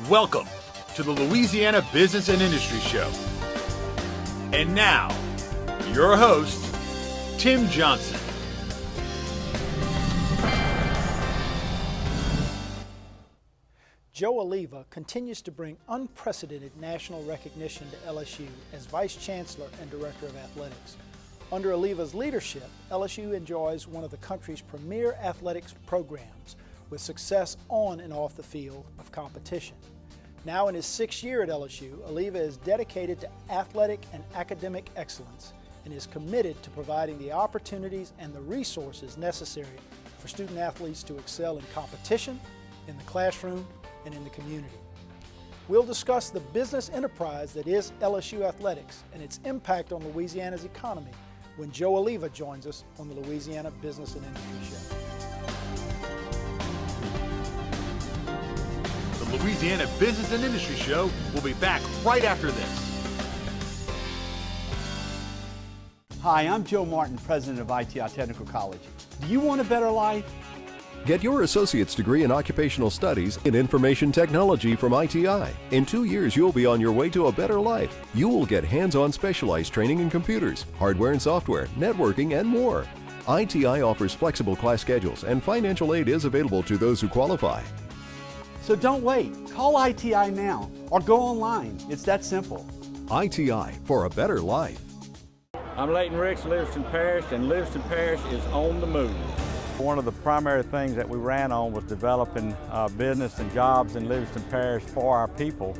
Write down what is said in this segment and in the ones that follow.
Welcome to the Louisiana Business and Industry Show. And now, your host, Tim Johnson. Joe Alleva continues to bring unprecedented national recognition to LSU as Vice Chancellor and Director of Athletics. Under Alleva's leadership, LSU enjoys one of the country's premier athletics programs with success on and off the field of competition. Now in his 6th year at LSU, Alleva is dedicated to athletic and academic excellence and is committed to providing the opportunities and the resources necessary for student athletes to excel in competition, in the classroom, and in the community. We'll discuss the business enterprise that is LSU Athletics and its impact on Louisiana's economy when Joe Alleva joins us on the Louisiana Business and Industry Show. The Louisiana Business and Industry Show will be back right after this. Hi, I'm Joe Martin, President of ITI Technical College. Do you want a better life? Get your associate's degree in occupational studies in information technology from ITI. In 2 years, you'll be on your way to a better life. You will get hands-on specialized training in computers, hardware and software, networking, and more. ITI offers flexible class schedules, and financial aid is available to those who qualify. So don't wait. Call ITI now or go online. It's that simple. ITI for a better life. I'm Leighton Ricks, Livingston Parish, and Livingston Parish is on the move. One of the primary things that we ran on was developing business and jobs in Livingston Parish for our people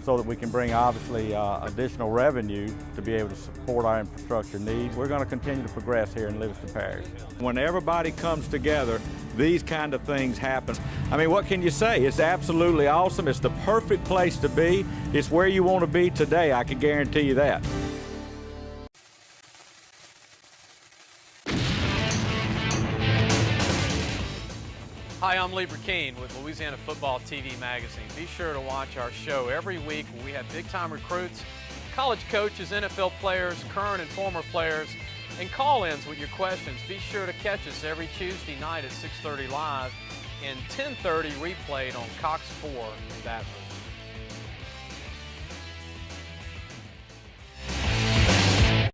so that we can bring obviously additional revenue to be able to support our infrastructure needs. We're going to continue to progress here in Livingston Parish. When everybody comes together, these kind of things happen. I mean, what can you say? It's absolutely awesome. It's the perfect place to be. It's where you want to be today, I can guarantee you that. Hi, I'm Lee Burkeen with Louisiana Football TV Magazine. Be sure to watch our show every week when we have big-time recruits, college coaches, NFL players, current and former players, and call-ins with your questions. Be sure to catch us every Tuesday night at 6:30 live and 10:30 replayed on Cox 4 in Baton Rouge.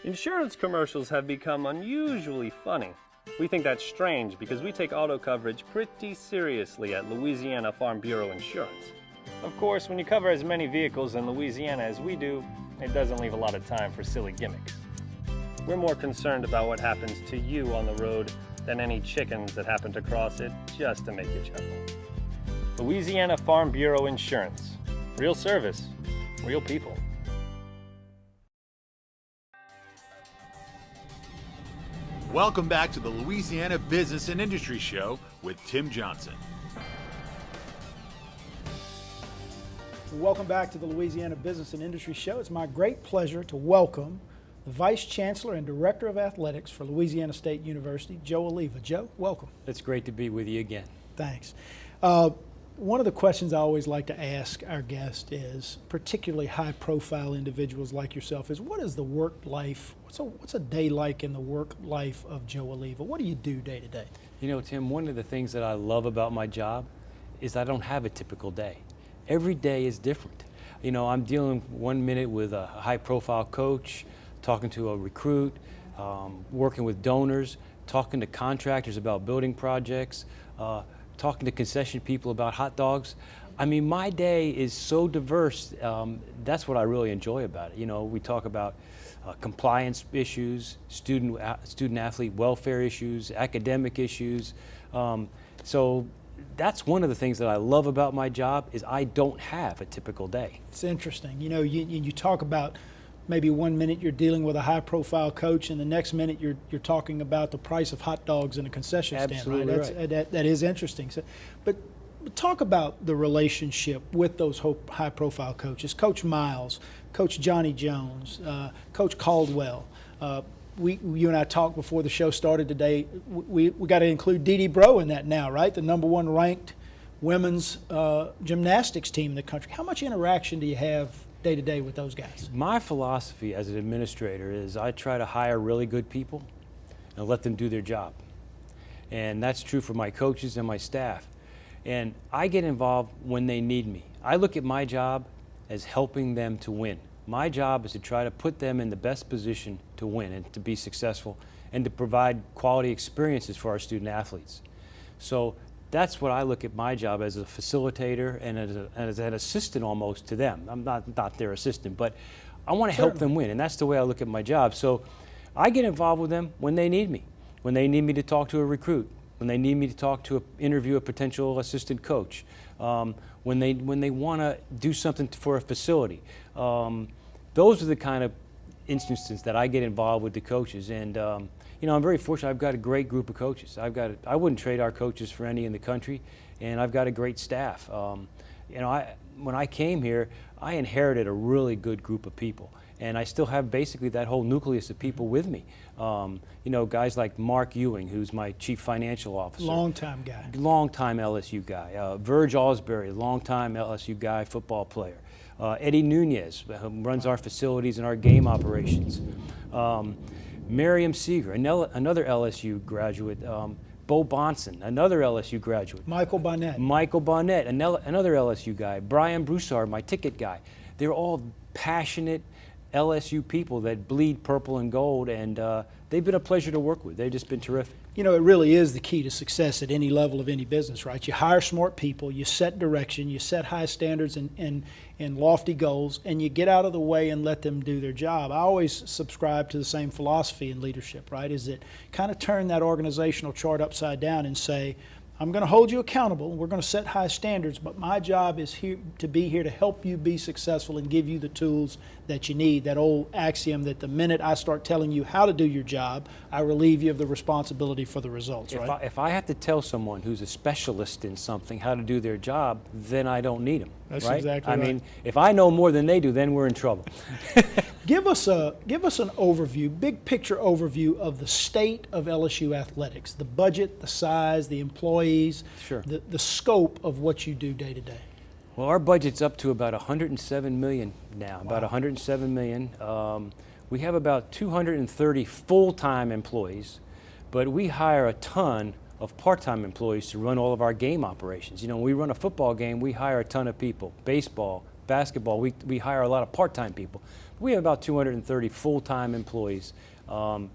Insurance commercials have become unusually funny. We think that's strange because we take auto coverage pretty seriously at Louisiana Farm Bureau Insurance. Of course, when you cover as many vehicles in Louisiana as we do, it doesn't leave a lot of time for silly gimmicks. We're more concerned about what happens to you on the road than any chickens that happen to cross it just to make you chuckle. Louisiana Farm Bureau Insurance. Real service, real people. Welcome back to the Louisiana Business and Industry Show with Tim Johnson. Welcome back to the Louisiana Business and Industry Show. It's my great pleasure to welcome the Vice Chancellor and Director of Athletics for Louisiana State University, Joe Alleva. Joe, welcome. It's great to be with you again. Thanks. One of the questions I always like to ask our guests is, particularly high-profile individuals like yourself, is what is the work life, what's a day like in the work life of Joe Alleva? What do you do day to day? You know, Tim, one of the things that I love about my job is I don't have a typical day. Every day is different. You know, I'm dealing 1 minute with a high-profile coach, talking to a recruit, working with donors, talking to contractors about building projects, talking to concession people about hot dogs. I mean, my day is so diverse. That's what I really enjoy about it. You know, we talk about compliance issues, student athlete welfare issues, academic issues. So that's one of the things that I love about my job is I don't have a typical day. It's interesting. You know, you talk about maybe 1 minute you're dealing with a high-profile coach, and the next minute you're talking about the price of hot dogs in a concession stand. Right? That is interesting. So, but talk about the relationship with those high-profile coaches, Coach Miles, Coach Johnny Jones, Coach Caldwell. You and I talked before the show started today. We got to include Dee Dee Bro in that now, right? The #1 ranked women's gymnastics team in the country. How much interaction do you have day to day with those guys? My philosophy as an administrator is I try to hire really good people and let them do their job. And that's true for my coaches and my staff. And I get involved when they need me. I look at my job as helping them to win. My job is to try to put them in the best position to win and to be successful and to provide quality experiences for our student athletes. So that's what I look at my job as a facilitator and as an assistant almost to them. I'm not their assistant, but I want to help them win, and that's the way I look at my job. So I get involved with them when they need me, when they need me to talk to a recruit, when they need me to talk to interview a potential assistant coach, when they want to do something for a facility. Those are the kind of instances that I get involved with the coaches, and you know, I'm very fortunate. I've got a great group of coaches. I wouldn't trade our coaches for any in the country, and I've got a great staff. You know, when I came here, I inherited a really good group of people, and I still have basically that whole nucleus of people with me. You know, guys like Mark Ewing, who's my chief financial officer. Long-time guy. Long-time LSU guy. Verge Osbury, long-time LSU guy, football player. Eddie Nunez, who runs our facilities and our game operations. Miriam Seeger, another LSU graduate. Bo Bonson, another LSU graduate. Michael Barnett, another LSU guy. Brian Broussard, my ticket guy. They're all passionate LSU people that bleed purple and gold, and they've been a pleasure to work with. They've just been terrific. You know, it really is the key to success at any level of any business, right? You hire smart people, you set direction, you set high standards and lofty goals, and you get out of the way and let them do their job. I always subscribe to the same philosophy in leadership, right? Is that kind of turn that organizational chart upside down and say, I'm going to hold you accountable. We're going to set high standards, but my job is here to be here to help you be successful and give you the tools that you need. That old axiom that the minute I start telling you how to do your job, I relieve you of the responsibility for the results, right? If I have to tell someone who's a specialist in something how to do their job, then I don't need them. That's right? exactly right. I mean, if I know more than they do, then we're in trouble. Give us an overview, big picture overview of the state of LSU athletics, the budget, the size, the employees, Sure. the scope of what you do day to day. Well, our budget's up to about $107 million now, Wow. about $107 million. We have about 230 full-time employees, but we hire a ton of part-time employees to run all of our game operations. You know, when we run a football game, we hire a ton of people. Baseball, basketball, we hire a lot of part-time people. We have about 230 full-time employees. Our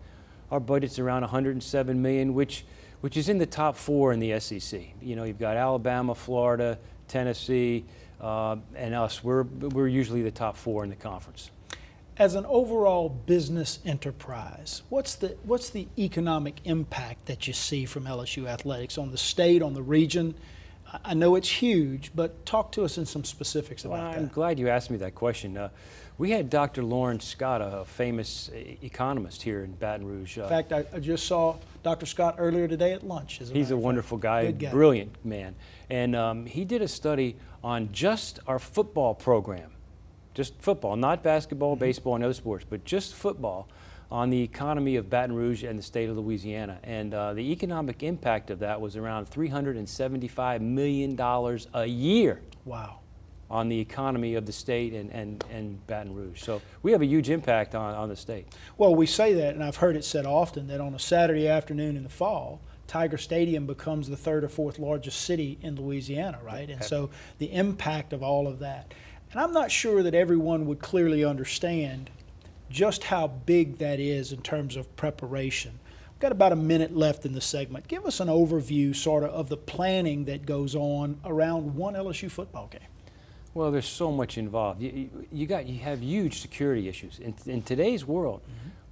budget's around $107 million, which is in the top 4 in the SEC. You know, you've got Alabama, Florida, Tennessee, and us. We're usually the top 4 in the conference. As an overall business enterprise, what's the economic impact that you see from LSU Athletics on the state, on the region? I know it's huge, but talk to us in some specifics about that. I'm glad you asked me that question. We had Dr. Lawrence Scott, a famous economist here in Baton Rouge. In fact, I just saw Dr. Scott earlier today at lunch. He's a wonderful guy, Good guy. Brilliant man. And he did a study on just our football program, just football, not basketball, baseball, and other sports, but just football, on the economy of Baton Rouge and the state of Louisiana. And the economic impact of that was around $375 million a year. Wow. On the economy of the state and Baton Rouge. So we have a huge impact on the state. Well, we say that, and I've heard it said often, that on a Saturday afternoon in the fall, Tiger Stadium becomes the 3rd or 4th largest city in Louisiana, right? And so the impact of all of that. And I'm not sure that everyone would clearly understand just how big that is in terms of preparation. We've got about a minute left in the segment. Give us an overview sort of the planning that goes on around one LSU football game. Well, there's so much involved. You have huge security issues. In today's world,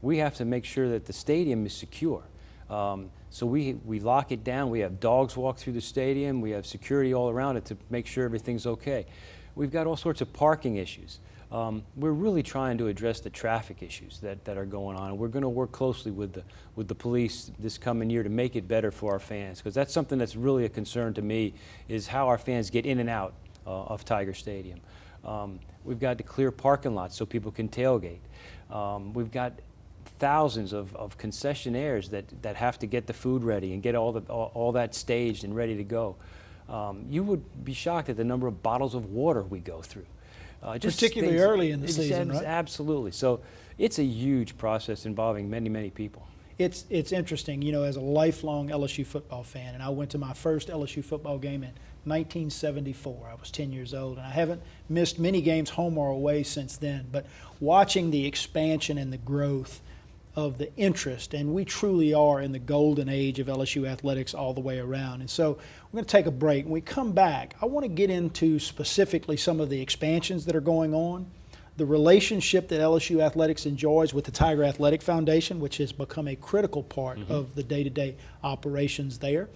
we have to make sure that the stadium is secure. So we lock it down. We have dogs walk through the stadium. We have security all around it to make sure everything's okay. We've got all sorts of parking issues. We're really trying to address the traffic issues that are going on. And we're going to work closely with the police this coming year to make it better for our fans, because that's something that's really a concern to me, is how our fans get in and out of Tiger Stadium. We've got to clear parking lots so people can tailgate. We've got thousands of concessionaires that have to get the food ready and get all that staged and ready to go. You would be shocked at the number of bottles of water we go through. Particularly early in the season, right? Absolutely. So it's a huge process involving many, many people. It's interesting, you know, as a lifelong LSU football fan, and I went to my first LSU football game in 1974. I was 10 years old, and I haven't missed many games home or away since then. But watching the expansion and the growth of the interest, and we truly are in the golden age of LSU athletics all the way around. And so we're going to take a break. When we come back, I want to get into specifically some of the expansions that are going on, the relationship that LSU Athletics enjoys with the Tiger Athletic Foundation, which has become a critical part of the day-to-day operations there,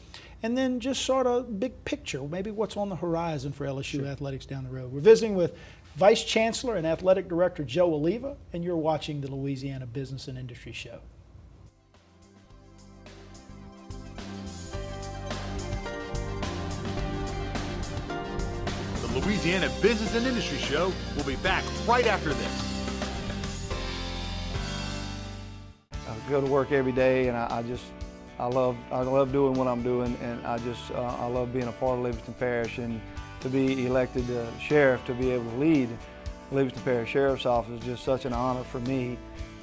and then just sort of big picture, maybe what's on the horizon for LSU Athletics down the road. We're visiting with Vice Chancellor and Athletic Director Joe Alleva, and you're watching the Louisiana Business and Industry Show. The Louisiana Business and Industry Show will be back right after this. I go to work every day, and I love doing what I'm doing, and I love being a part of Livingston Parish, and to be elected sheriff, to be able to lead Livingston Parish Sheriff's Office is just such an honor for me.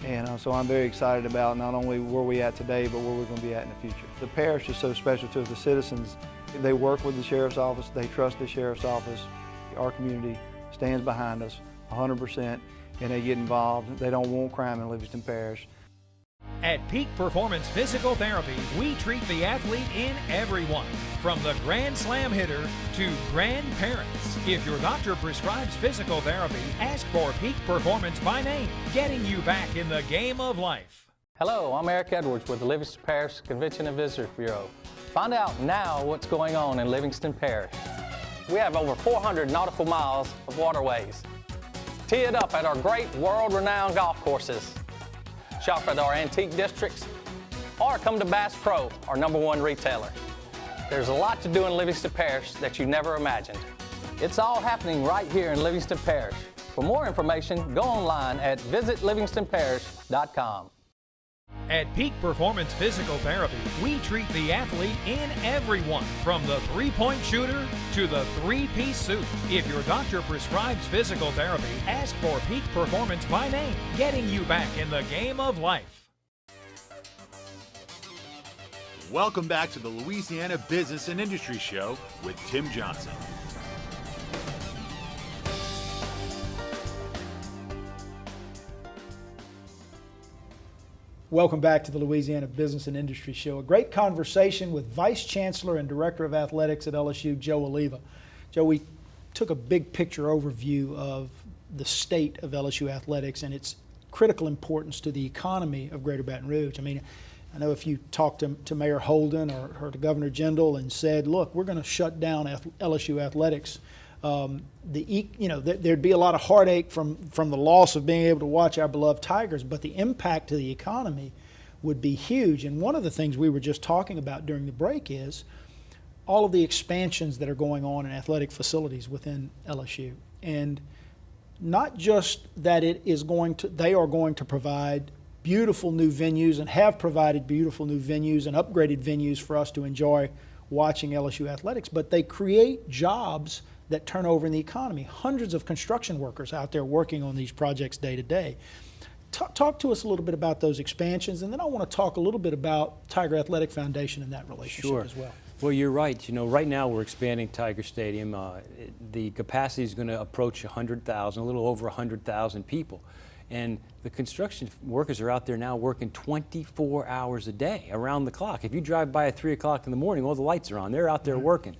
And so I'm very excited about not only where we're at today, but where we're going to be at in the future. The parish is so special to the citizens. They work with the Sheriff's Office. They trust the Sheriff's Office. Our community stands behind us 100%, and they get involved. They don't want crime in Livingston Parish. At Peak Performance Physical Therapy, we treat the athlete in everyone, from the Grand Slam hitter to grandparents. If your doctor prescribes physical therapy, ask for Peak Performance by name, getting you back in the game of life. Hello, I'm Eric Edwards with the Livingston Parish Convention and Visitors Bureau. Find out now what's going on in Livingston Parish. We have over 400 nautical miles of waterways. Tee it up at our great world-renowned golf courses. Shop at our antique districts, or come to Bass Pro, our #1 retailer. There's a lot to do in Livingston Parish that you never imagined. It's all happening right here in Livingston Parish. For more information, go online at visitlivingstonparish.com. At Peak Performance Physical Therapy, we treat the athlete in everyone, from the three-point shooter to the three-piece suit. If your doctor prescribes physical therapy, ask for Peak Performance by name, getting you back in the game of life. Welcome back to the Louisiana Business and Industry Show with Tim Johnson. Welcome back to the Louisiana Business and Industry Show. A great conversation with Vice Chancellor and Director of Athletics at LSU, Joe Alleva. Joe, we took a big picture overview of the state of LSU athletics and its critical importance to the economy of Greater Baton Rouge. I mean, I know if you talked to Mayor Holden or to Governor Jindal and said, look, we're going to shut down LSU athletics, there'd be a lot of heartache from the loss of being able to watch our beloved Tigers, but the impact to the economy would be huge. And one of the things we were just talking about during the break is all of the expansions that are going on in athletic facilities within LSU. And not just that they are going to provide beautiful new venues and have provided beautiful new venues and upgraded venues for us to enjoy watching LSU athletics, but they create jobs that turn over in the economy. Hundreds of construction workers out there working on these projects day to day. Talk to us a little bit about those expansions, and then I want to talk a little bit about Tiger Athletic Foundation and that relationship as well. Well, you're right. You know, right now we're expanding Tiger Stadium. The capacity is going to approach 100,000, a little over 100,000 people. And the construction workers are out there now working 24 hours a day, around the clock. If you drive by at 3 o'clock in the morning, all the lights are on. They're out there working.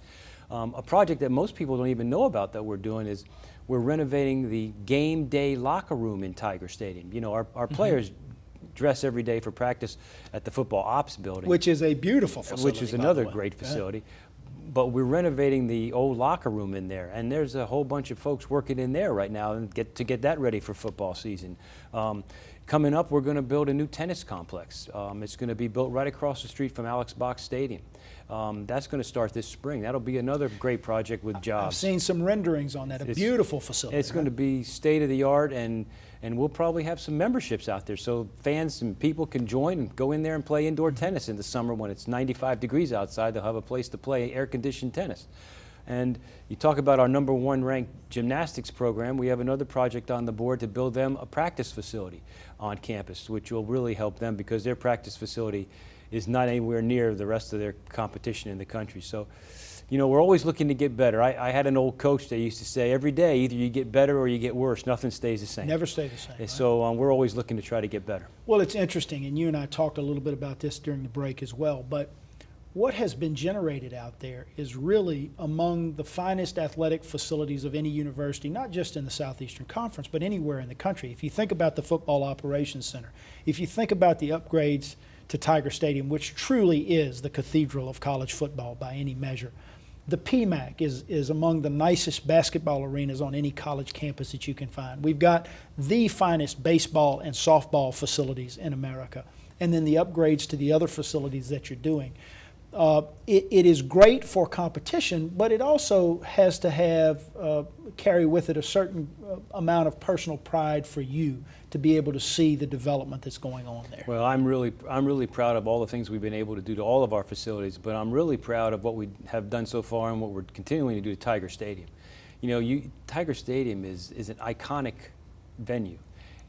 A project that most people don't even know about that we're doing is we're renovating the game day locker room in Tiger Stadium. You know, our players dress every day for practice at the football ops building. Which is a beautiful facility. Which is another great facility. But we're renovating the old locker room in there, and there's a whole bunch of folks working in there right now and get that ready for football season. Coming up, we're going to build a new tennis complex. It's going to be built right across the street from Alex Box Stadium. That's going to start this spring. That'll be another great project with jobs. I've seen some renderings on that. A beautiful facility. It's going to be state of the art, and we'll probably have some memberships out there so fans and people can join and go in there and play indoor tennis in the summer when it's 95 degrees outside. They'll have a place to play air-conditioned tennis. And you talk about our #1 ranked gymnastics program. We have another project on the board to build them a practice facility on campus, which will really help them because their practice facility is not anywhere near the rest of their competition in the country. So, you know, we're always looking to get better. I had an old coach that used to say, every day, either you get better or you get worse. Nothing stays the same. Never stay the same. And right? so we're always looking to try to get better. Well, it's interesting, and you and I talked a little bit about this during the break as well, but what has been generated out there is really among the finest athletic facilities of any university, not just in the Southeastern Conference, but anywhere in the country. If you think about the Football Operations Center, if you think about the upgrades to Tiger Stadium, which truly is the cathedral of college football by any measure, the PMAC is among the nicest basketball arenas on any college campus that you can find. We've got the finest baseball and softball facilities in America, and then the upgrades to the other facilities that you're doing. It is great for competition, but it also has to have carry with it a certain amount of personal pride for you to be able to see the development that's going on there. Well, I'm really proud of all the things we've been able to do to all of our facilities, but I'm really proud of what we have done so far and what we're continuing to do to Tiger Stadium. You know, Tiger Stadium is an iconic venue.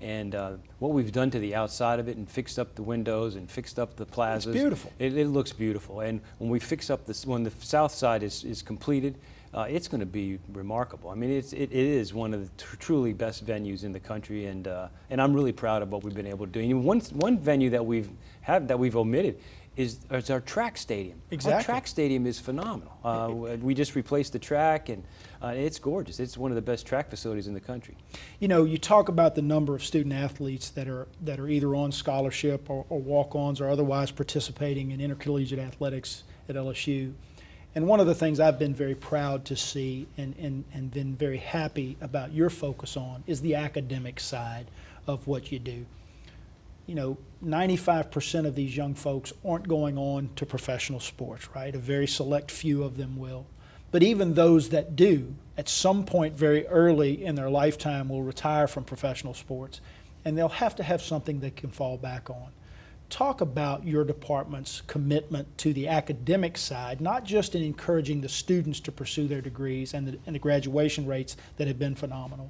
And what we've done to the outside of it and fixed up the windows and fixed up the plazas. It's beautiful. It looks beautiful. And when we fix up this, when the south side is completed, it's going to be remarkable. I mean, it is one of the truly best venues in the country, and I'm really proud of what we've been able to do. And one venue that we've omitted is our track stadium. Exactly. Our track stadium is phenomenal. We just replaced the track, and it's gorgeous. It's one of the best track facilities in the country. You know, you talk about the number of student athletes that are either on scholarship or walk-ons or otherwise participating in intercollegiate athletics at LSU. And one of the things I've been very proud to see and been very happy about your focus on is the academic side of what you do. You know, 95% of these young folks aren't going on to professional sports, right? A very select few of them will. But even those that do, at some point very early in their lifetime will retire from professional sports, and they'll have to have something they can fall back on. Talk about your department's commitment to the academic side, not just in encouraging the students to pursue their degrees and the graduation rates that have been phenomenal,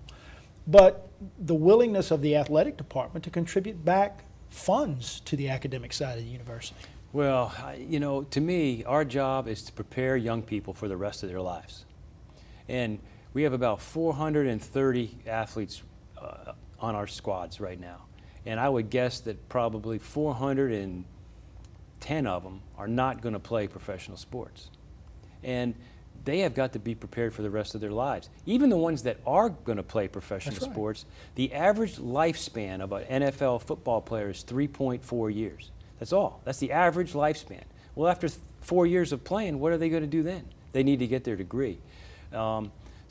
but the willingness of the athletic department to contribute back funds to the academic side of the university. Well, you know, to me, our job is to prepare young people for the rest of their lives. And we have about 430 athletes on our squads right now. And I would guess that probably 410 of them are not going to play professional sports. And they have got to be prepared for the rest of their lives. Even the ones that are going to play professional sports, the average lifespan of an NFL football player is 3.4 years. That's all. That's the average lifespan. Well, after 4 years of playing, what are they going to do then? They need to get their degree.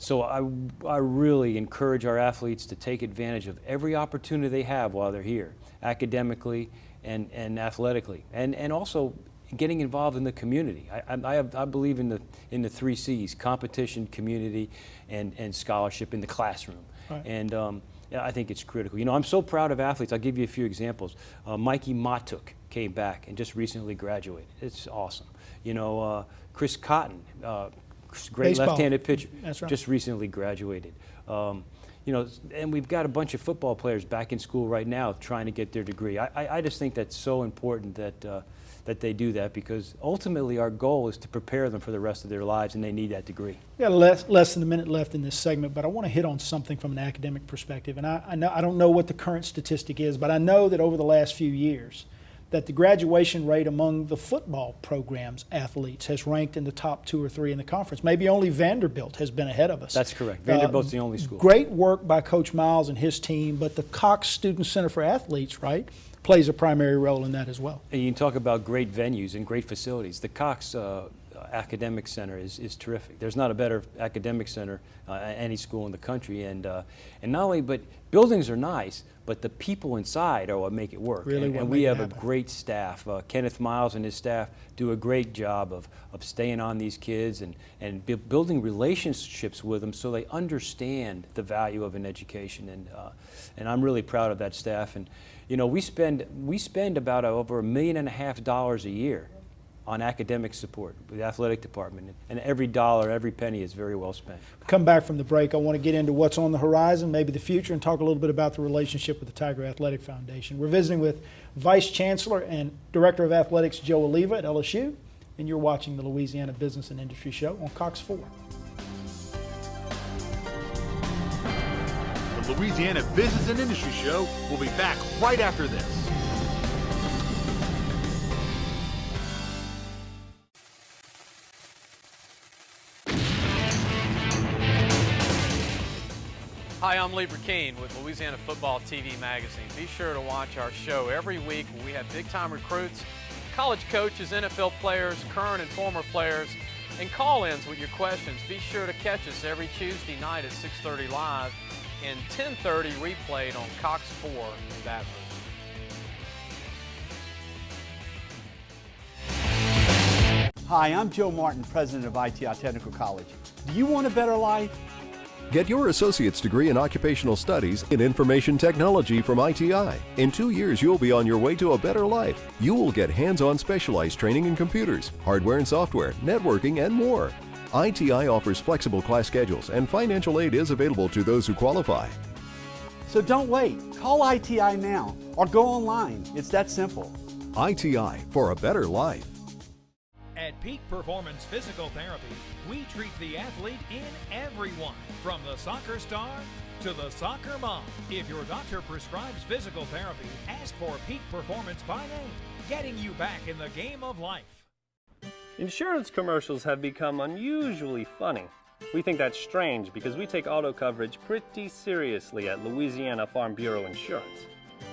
So I really encourage our athletes to take advantage of every opportunity they have while they're here, academically and athletically, and also getting involved in the community. I believe in the 3 C's: competition, community, and scholarship in the classroom. Right. And yeah, I think it's critical. You know, I'm so proud of athletes. I'll give you a few examples. Mikey Matuk came back and just recently graduated. It's awesome. You know, Chris Cotton, great Baseball. left-handed pitcher, That's right. just recently graduated. You know, and we've got a bunch of football players back in school right now trying to get their degree. I just think that's so important that that they do that, because ultimately our goal is to prepare them for the rest of their lives, and they need that degree. We got less than a minute left in this segment, but I want to hit on something from an academic perspective. And I don't know what the current statistic is, but I know that over the last few years that the graduation rate among the football program's athletes has ranked in the top 2 or 3 in the conference. Maybe only Vanderbilt has been ahead of us. That's correct. Vanderbilt's the only school. Great work by Coach Miles and his team, but the Cox Student Center for Athletes, right, plays a primary role in that as well. And you can talk about great venues and great facilities. The Cox Academic Center is terrific. There's not a better academic center at any school in the country. And not only, but buildings are nice, but the people inside are what make it work. Really and we have a great staff. Kenneth Miles and his staff do a great job of staying on these kids and building relationships with them so they understand the value of an education. And I'm really proud of that staff. And you know, we spend about over $1.5 million a year on academic support with the athletic department, and every dollar, every penny is very well spent. Come back from the break, I want to get into what's on the horizon, maybe the future, and talk a little bit about the relationship with the Tiger Athletic Foundation. We're visiting with Vice Chancellor and Director of Athletics Joe Alleva at LSU, and you're watching the Louisiana Business and Industry Show on Cox 4. The Louisiana Business and Industry Show will be back right after this. Hi, I'm Livingston Parish with Louisiana Football TV Magazine. Be sure to watch our show every week when we have big-time recruits, college coaches, NFL players, current and former players, and call-ins with your questions. Be sure to catch us every Tuesday night at 6:30 live and 10:30 replayed on Cox 4 in Baton Rouge. Hi, I'm Joe Martin, President of ITI Technical College. Do you want a better life? Get your associate's degree in occupational studies in information technology from ITI. In 2 years, you'll be on your way to a better life. You will get hands-on specialized training in computers, hardware and software, networking, and more. ITI offers flexible class schedules, and financial aid is available to those who qualify. So don't wait. Call ITI now or go online. It's that simple. ITI for a better life. At Peak Performance Physical Therapy, we treat the athlete in everyone, from the soccer star to the soccer mom. If your doctor prescribes physical therapy, ask for Peak Performance by name, getting you back in the game of life. Insurance commercials have become unusually funny. We think that's strange because we take auto coverage pretty seriously at Louisiana Farm Bureau Insurance.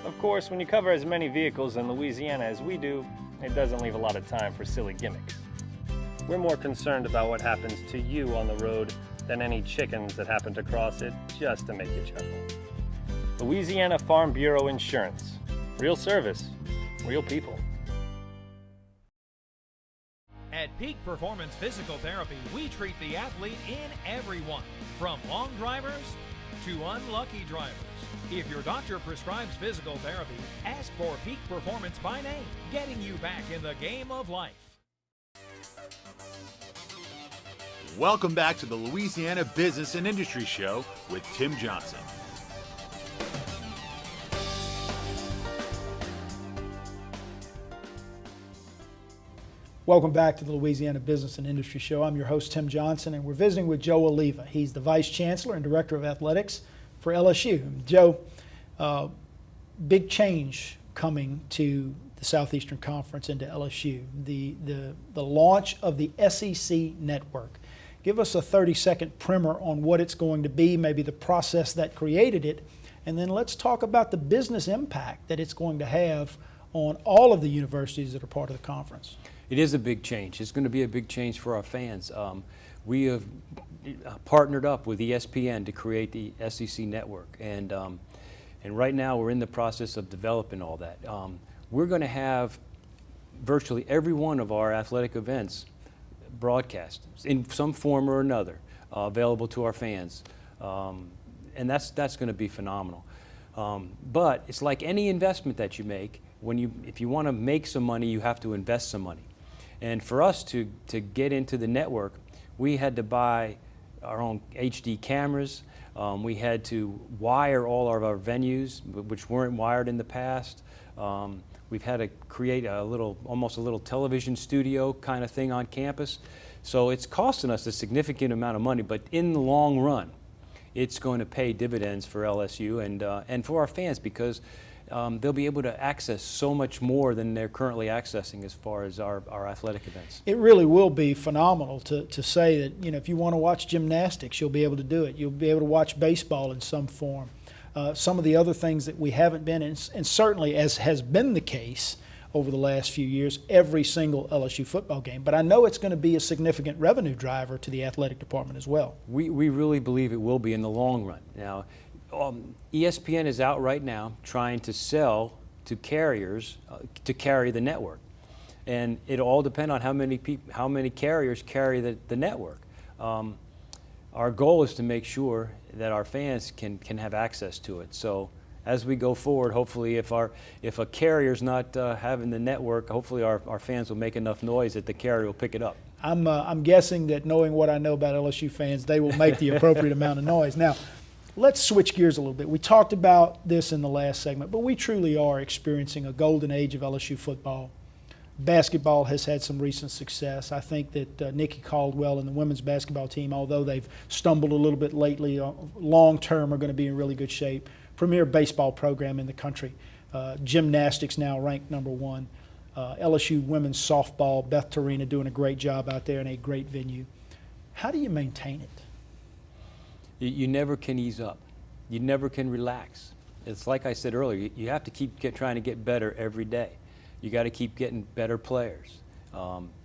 Of course, when you cover as many vehicles in Louisiana as we do, it doesn't leave a lot of time for silly gimmicks. We're more concerned about what happens to you on the road than any chickens that happen to cross it just to make you chuckle. Louisiana Farm Bureau Insurance. Real service, real people. At Peak Performance Physical Therapy, we treat the athlete in everyone, from long drivers to unlucky drivers. If your doctor prescribes physical therapy, ask for Peak Performance by name, getting you back in the game of life. Welcome back to the Louisiana Business and Industry Show with Tim Johnson. Welcome back to the Louisiana Business and Industry Show. I'm your host, Tim Johnson, and we're visiting with Joe Alleva. He's the Vice Chancellor and Director of Athletics for LSU. Joe, big change coming to the Southeastern Conference into LSU, the launch of the SEC Network. Give us a 30-second primer on what it's going to be, maybe the process that created it, and then let's talk about the business impact that it's going to have on all of the universities that are part of the conference. It is a big change. It's going to be a big change for our fans. We have partnered up with ESPN to create the SEC Network, and right now we're in the process of developing all that. We're going to have virtually every one of our athletic events broadcast in some form or another, available to our fans, and that's going to be phenomenal. But it's like any investment that you make. If you want to make some money, you have to invest some money. And for us to get into the network, we had to buy our own HD cameras. We had to wire all of our venues, which weren't wired in the past. We've had to create almost a little television studio kind of thing on campus. So it's costing us a significant amount of money, but in the long run, it's going to pay dividends for LSU and for our fans, because they'll be able to access so much more than they're currently accessing as far as our athletic events. It really will be phenomenal to say that, if you want to watch gymnastics, you'll be able to do it. You'll be able to watch baseball in some form. Some of the other things that we haven't been, and certainly as has been the case over the last few years, every single LSU football game. But I know it's going to be a significant revenue driver to the athletic department as well. We really believe it will be in the long run. Now, ESPN is out right now trying to sell to carriers to carry the network, and it all depends on how many carriers carry the network. Our goal is to make sure that our fans can have access to it. So as we go forward, hopefully if a carrier's not having the network, hopefully our fans will make enough noise that the carrier will pick it up. I'm guessing that, knowing what I know about LSU fans, they will make the appropriate amount of noise. Now, let's switch gears a little bit. We talked about this in the last segment, but we truly are experiencing a golden age of LSU football. Basketball has had some recent success. I think that Nikki Caldwell and the women's basketball team, although they've stumbled a little bit lately, long term are going to be in really good shape. Premier baseball program in the country. Gymnastics now ranked #1. LSU women's softball, Beth Torina doing a great job out there in a great venue. How do you maintain it? You never can ease up. You never can relax. It's like I said earlier, you have to keep trying to get better every day. You got to keep getting better players,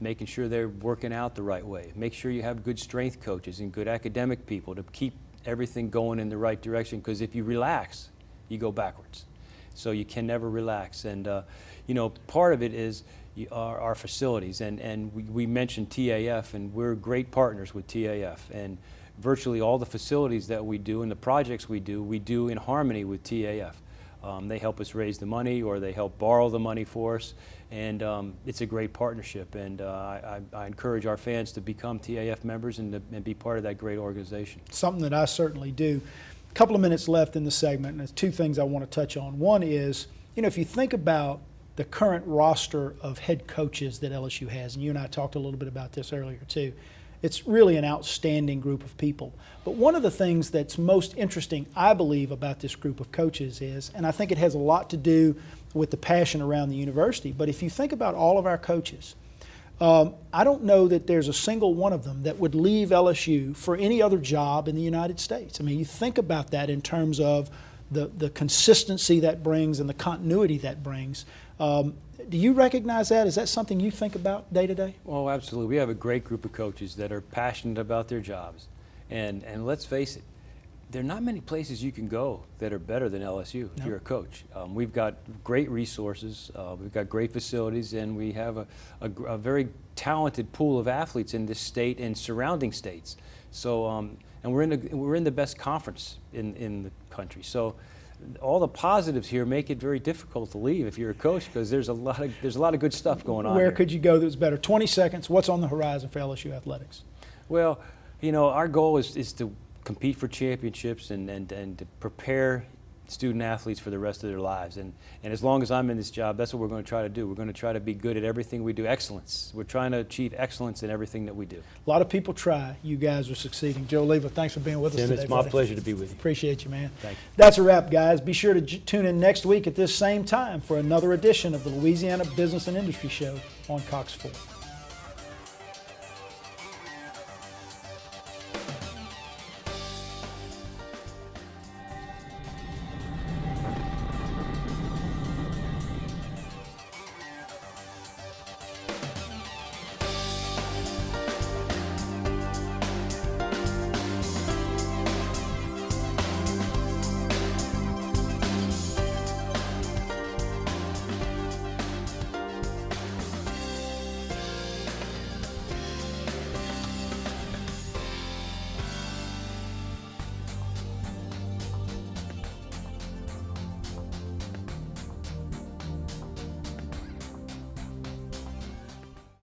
making sure they're working out the right way. Make sure you have good strength coaches and good academic people to keep everything going in the right direction, because if you relax, you go backwards. So you can never relax. And you know, part of it is our facilities. And we mentioned TAF, and we're great partners with TAF. And virtually all the facilities that we do and the projects we do in harmony with TAF. They help us raise the money, or they help borrow the money for us, and it's a great partnership. And I encourage our fans to become TAF members and be part of that great organization. Something that I certainly do. A couple of minutes left in the segment, and there's two things I want to touch on. One is, you know, if you think about the current roster of head coaches that LSU has, and you and I talked a little bit about this earlier too, it's really an outstanding group of people. But one of the things that's most interesting, I believe, about this group of coaches is, and I think it has a lot to do with the passion around the university, but if you think about all of our coaches, I don't know that there's a single one of them that would leave LSU for any other job in the United States. I mean, you think about that in terms of the consistency that brings and the continuity that brings. Do you recognize that? Is that something you think about day to day? Well, absolutely. We have a great group of coaches that are passionate about their jobs. And let's face it, there are not many places you can go that are better than LSU if you're a coach. We've got great resources, we've got great facilities, and we have a very talented pool of athletes in this state and surrounding states. So, and we're in the best conference in the country. So, all the positives here make it very difficult to leave if you're a coach, because there's a lot of good stuff going on. Where could you go that's better? 20 seconds. What's on the horizon for LSU Athletics? Well, you know, our goal is to compete for championships and to prepare student athletes for the rest of their lives. And as long as I'm in this job, that's what we're going to try to do. We're going to try to be good at everything we do. Excellence. We're trying to achieve excellence in everything that we do. A lot of people try. You guys are succeeding. Joe Alleva, thanks for being with us today. It's my pleasure to be with you. Appreciate you, man. Thank you. That's a wrap, guys. Be sure to tune in next week at this same time for another edition of the Louisiana Business and Industry Show on Cox 4.